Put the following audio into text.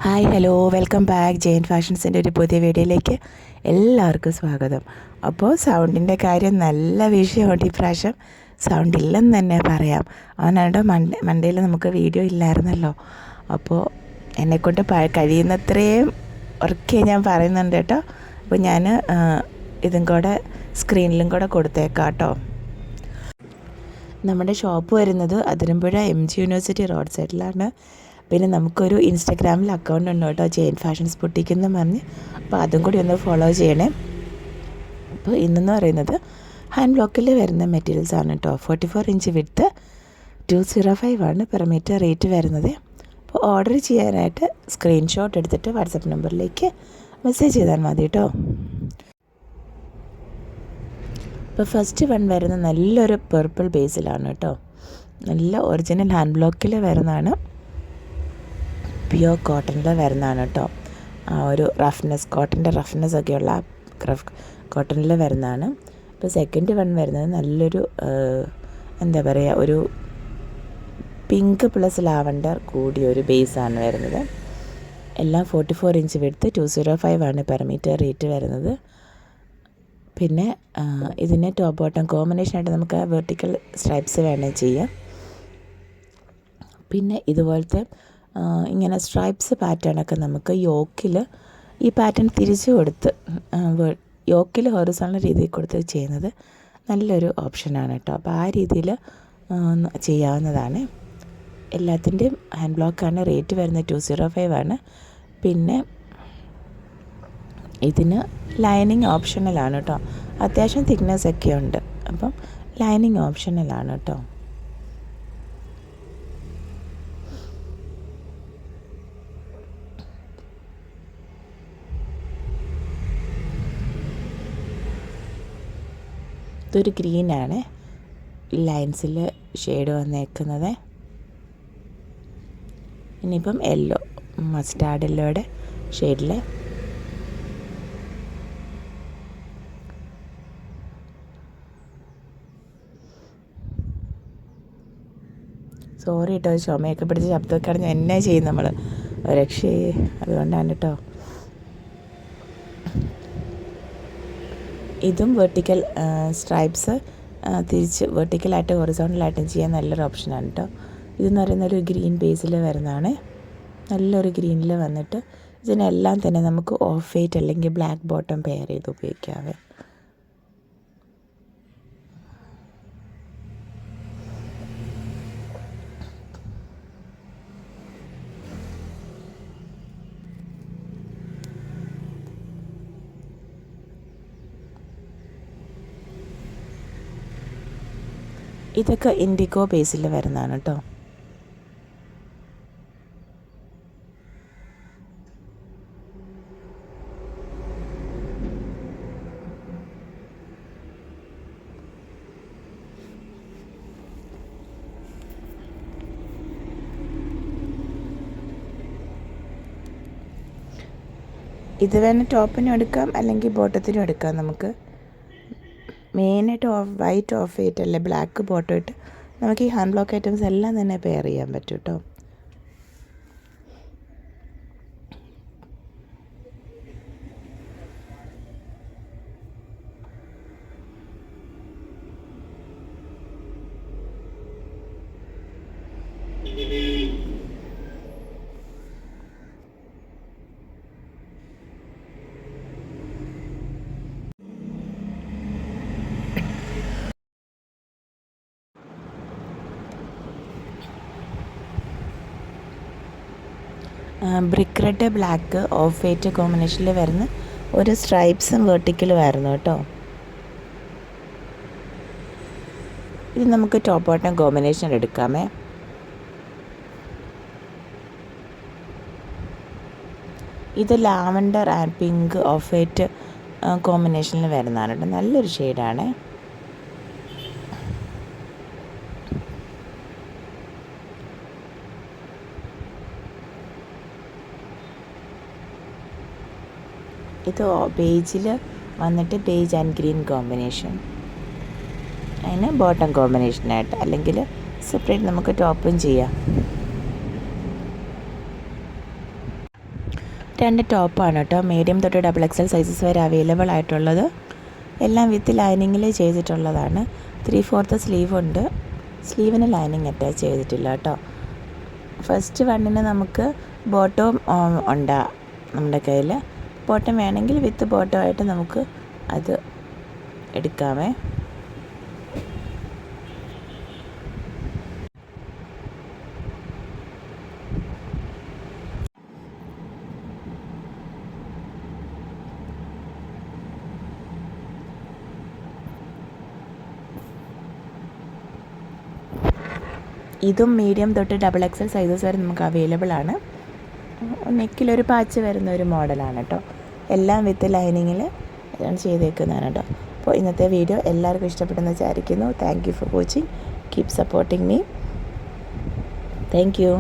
Hi hello welcome back Jain ഫാഷൻസിൻ്റെ ഒരു പുതിയ വീഡിയോയിലേക്ക് എല്ലാവർക്കും സ്വാഗതം. അപ്പോൾ സൗണ്ടിൻ്റെ കാര്യം നല്ല വിഷയമുണ്ട്. ഈ പ്രാവശ്യം സൗണ്ട് ഇല്ലെന്ന് തന്നെ പറയാം. അവനാണ്ട് മണ്ടയിൽ നമുക്ക് വീഡിയോ ഇല്ലായിരുന്നല്ലോ. അപ്പോൾ എന്നെക്കൊണ്ട് കഴിയുന്നത്രയും ഉറക്കെ ഞാൻ പറയുന്നുണ്ട് കേട്ടോ. അപ്പോൾ ഞാൻ ഇതും കൂടെ സ്ക്രീനിലും കൂടെ കൊടുത്തേക്കാം കേട്ടോ. നമ്മുടെ ഷോപ്പ് വരുന്നത് അതിരമ്പുഴ MG യൂണിവേഴ്സിറ്റി റോഡ് സൈഡിലാണ്. പിന്നെ നമുക്കൊരു ഇൻസ്റ്റാഗ്രാമിൽ അക്കൗണ്ട് ഉണ്ട് കേട്ടോ, ജെയിൻ ഫാഷൻസ് ബുട്ടീക്ക് എന്ന് പറഞ്ഞ്. അപ്പോൾ അതും കൂടി ഒന്ന് ഫോളോ ചെയ്യണേ. അപ്പോൾ ഇന്നെന്ന് പറയുന്നത് ഹാൻഡ് ബ്ലോക്കിൽ വരുന്ന മെറ്റീരിയൽസ് ആണ് കേട്ടോ. 44 ഇഞ്ച് വിഡ്ത്ത്, 205 ആണ് പെർ മീറ്റർ റേറ്റ് വരുന്നത്. അപ്പോൾ ഓർഡർ ചെയ്യാനായിട്ട് സ്ക്രീൻഷോട്ട് എടുത്തിട്ട് വാട്സപ്പ് നമ്പറിലേക്ക് മെസ്സേജ് ചെയ്താൽ മതി കേട്ടോ. ഇപ്പോൾ ഫസ്റ്റ് വൺ വരുന്ന നല്ലൊരു പർപ്പിൾ ബേസിലാണ് കേട്ടോ. നല്ല ഒറിജിനൽ ഹാൻഡ് ബ്ലോക്കിൽ വരുന്നതാണ്, പ്യുവർ കോട്ടണിൽ വരുന്നതാണ് കേട്ടോ. ആ ഒരു റഫ്നെസ്, കോട്ടൻ്റെ റഫ്നെസ് ഒക്കെയുള്ള കോട്ടണിൽ വരുന്നതാണ്. ഇപ്പോൾ സെക്കൻഡ് വൺ വരുന്നത് നല്ലൊരു എന്താ പറയുക, ഒരു പിങ്ക് പ്ലസ് ലാവണ്ടർ കൂടിയൊരു ബേസാണ് വരുന്നത്. എല്ലാം 44 ഇഞ്ച് വിഡ്ത്ത്, 205 ആണ് പെർ മീറ്റർ റേറ്റ് വരുന്നത്. പിന്നെ ഇതിന് ടോപ്പ് ബോട്ടം കോമ്പിനേഷനായിട്ട് നമുക്ക് വെർട്ടിക്കൽ സ്ട്രൈപ്സ് വേണേൽ ചെയ്യാം. പിന്നെ ഇതുപോലത്തെ ഇങ്ങനെ സ്ട്രൈപ്സ് പാറ്റേണൊക്കെ നമുക്ക് യോക്കിൽ ഈ പാറ്റേൺ തിരിച്ചു കൊടുത്ത് യോക്കിൽ ഹൊറിസോണൽ രീതിയിൽ കൊടുത്ത് ചെയ്യുന്നത് നല്ലൊരു ഓപ്ഷനാണ് കേട്ടോ. അപ്പോൾ ആ രീതിയിൽ ചെയ്യാവുന്നതാണ്. എല്ലാത്തിൻ്റെയും ഹാൻഡ് ബ്ലോക്കാണ്. റേറ്റ് വരുന്നത് 205 ആണ്. പിന്നെ ഇതിന് ലൈനിങ് ഓപ്ഷണലാണ് കേട്ടോ. അത്യാവശ്യം തിക്നെസ് ഒക്കെ ഉണ്ട്, അപ്പം ലൈനിങ് ഓപ്ഷണലാണ് കേട്ടോ. ഇതൊരു ഗ്രീനാണ് ലൈൻസിൽ ഷെയ്ഡ് വന്നേക്കുന്നത്. ഇനിയിപ്പം യെല്ലോ, മസ്റ്റാർഡ് യെല്ലോയുടെ ഷെയ്ഡിൽ സോറി കേട്ടോ, ചുമയൊക്കെ പിടിച്ച് ശബ്ദമൊക്കെ അടഞ്ഞ് എന്നാ ചെയ്യും നമ്മൾ, രക്ഷയെ. അതുകൊണ്ടാണ് കേട്ടോ. ഇതും വെർട്ടിക്കൽ സ്ട്രൈപ്സ് തിരിച്ച് വെർട്ടിക്കലായിട്ട് ഹൊറിസോണ്ടലായിട്ടും ചെയ്യാൻ നല്ലൊരു ഓപ്ഷനാണ് കേട്ടോ. ഇതെന്ന് പറയുന്ന ഒരു ഗ്രീൻ ബേസിൽ വരുന്നതാണ്. നല്ലൊരു ഗ്രീനിൽ വന്നിട്ട് ഇതിനെല്ലാം തന്നെ നമുക്ക് ഓഫ് വൈറ്റ് അല്ലെങ്കിൽ ബ്ലാക്ക് ബോട്ടം പെയർ ചെയ്ത് ഉപയോഗിക്കാവേ. ഇതൊക്കെ ഇൻഡിഗോ ബേസിൽ വരുന്നതാണ് കേട്ടോ. ഇത് വേണേൽ ടോപ്പിനും എടുക്കാം അല്ലെങ്കിൽ ബോട്ടത്തിനും എടുക്കാം. നമുക്ക് മെയിനായിട്ട് വൈറ്റ് ഓഫ് വൈറ്റ് അല്ലെ ബ്ലാക്ക് ബോട്ടം ഇട്ട് നമുക്ക് ഈ ഹാൻഡ് ബ്ലോക്ക് ഐറ്റംസ് എല്ലാം തന്നെ പെയർ ചെയ്യാൻ പറ്റും കേട്ടോ. Brick red black off white കോമ്പിനേഷനിൽ വരുന്ന ഒരു സ്ട്രൈപ്സും വെർട്ടിക്കൽ വരുന്നു കേട്ടോ. ഇത് നമുക്ക് ടോപ്പ് ബോട്ടം കോമ്പിനേഷൻ എടുക്കാമേ. ഇത് lavender and pink off white കോമ്പിനേഷനിൽ വരുന്നതാണ് കേട്ടോ. നല്ലൊരു ഷെയ്ഡാണ്. ഇത് ബേജിൽ വന്നിട്ട് ബേജ് ആൻഡ് ഗ്രീൻ കോമ്പിനേഷൻ, അതിന് ബോട്ടം കോമ്പിനേഷനായിട്ട് അല്ലെങ്കിൽ സെപ്പറേറ്റ് നമുക്ക് ടോപ്പും ചെയ്യാം. 2 ടോപ്പാണ് കേട്ടോ. മീഡിയം തൊട്ട് XXL സൈസസ് വരെ അവൈലബിൾ ആയിട്ടുള്ളത്. എല്ലാം വിത്ത് ലൈനിങ്ങിൽ ചെയ്തിട്ടുള്ളതാണ്. 3/4 സ്ലീവ് ഉണ്ട്. സ്ലീവിന് ലൈനിങ് അറ്റാച്ച് ചെയ്തിട്ടില്ല കേട്ടോ. ഫസ്റ്റ് വണ്ണിന് നമുക്ക് ബോട്ടം ഉണ്ട് നമ്മുടെ കയ്യിൽ. ബോട്ടം വേണമെങ്കിൽ വിത്ത് ബോട്ടമായിട്ട് നമുക്ക് അത് എടുക്കാമേ. ഇതും മീഡിയം തൊട്ട് XXL സൈസസ് വരെ നമുക്ക് അവൈലബിൾ ആണ്. നെക്കിലൊരു പാച്ച് വരുന്ന ഒരു മോഡലാണ് കേട്ടോ. എല്ലാം വിത്ത് ലൈനിങ്ങിൽ ചെയ്തേക്കുന്നതാണ് കേട്ടോ. അപ്പോൾ ഇന്നത്തെ വീഡിയോ എല്ലാവർക്കും ഇഷ്ടപ്പെട്ടെന്ന് വിചാരിക്കുന്നു. Thank you for watching. Keep supporting me. Thank you.